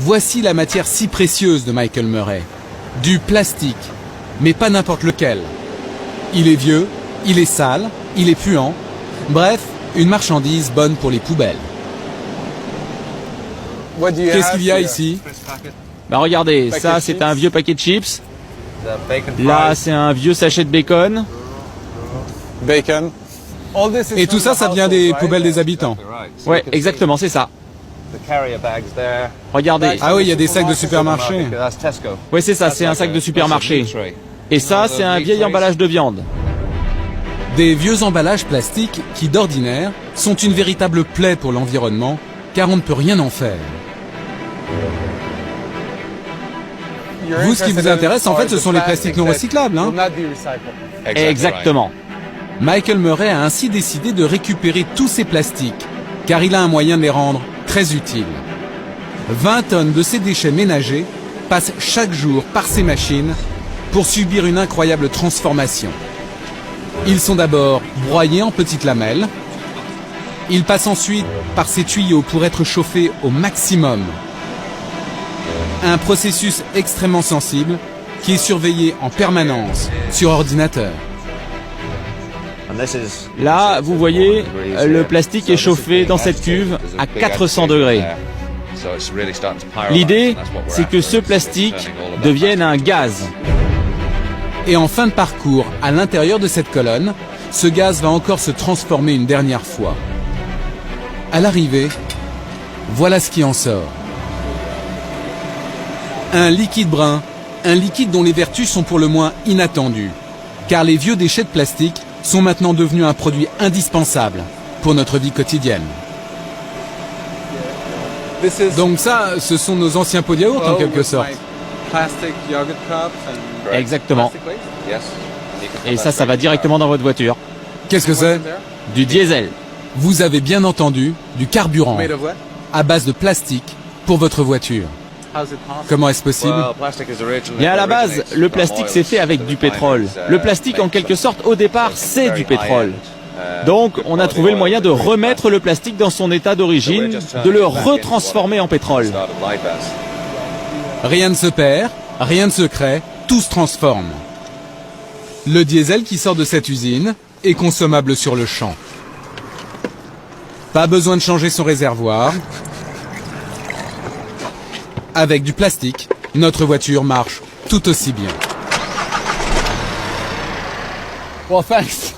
Voici la matière si précieuse de Michael Murray. Du plastique, mais pas n'importe lequel. Il est vieux, il est sale, il est puant. Bref, une marchandise bonne pour les poubelles. Qu'est-ce qu'il y a ici? Bah regardez, ça c'est un vieux paquet de chips. Là c'est un vieux sachet de bacon. Bacon. Et tout ça, ça vient des poubelles des habitants. Ouais, exactement, c'est ça. Regardez. Ah oui, il y a des sacs de supermarché. Ouais, c'est ça, c'est un sac de supermarché. Et ça, c'est un vieil emballage de viande. Des vieux emballages plastiques qui, d'ordinaire, sont une véritable plaie pour l'environnement, car on ne peut rien en faire. Vous, ce qui vous intéresse, en fait, ce sont les plastiques non recyclables, hein? Exactement. Michael Murray a ainsi décidé de récupérer tous ces plastiques, car il a un moyen de les rendre très utiles. 20 tonnes de ces déchets ménagers passent chaque jour par ces machines pour subir une incroyable transformation. Ils sont d'abord broyés en petites lamelles. Ils passent ensuite par ces tuyaux pour être chauffés au maximum. Un processus extrêmement sensible qui est surveillé en permanence sur ordinateur. Là, vous voyez, le plastique est chauffé dans cette cuve à 400 degrés. L'idée, c'est que ce plastique devienne un gaz. Et en fin de parcours, à l'intérieur de cette colonne, ce gaz va encore se transformer une dernière fois. À l'arrivée, voilà ce qui en sort. Un liquide brun, un liquide dont les vertus sont pour le moins inattendues, car les vieux déchets de plastique sont maintenant devenus un produit indispensable pour notre vie quotidienne. Donc ça, ce sont nos anciens pots de yaourt en quelque sorte. Exactement. Et ça va directement dans votre voiture. Qu'est-ce que c'est? Du diesel. Vous avez bien entendu, du carburant à base de plastique pour votre voiture. Comment est-ce possible? Bien à la base, le plastique s'est fait avec du pétrole. Le plastique, en quelque sorte, au départ, c'est du pétrole. Donc, on a trouvé le moyen de remettre le plastique dans son état d'origine, de le retransformer en pétrole. Rien ne se perd, rien ne se crée, tout se transforme. Le diesel qui sort de cette usine est consommable sur le champ. Pas besoin de changer son réservoir. Avec du plastique, notre voiture marche tout aussi bien. Well, thanks.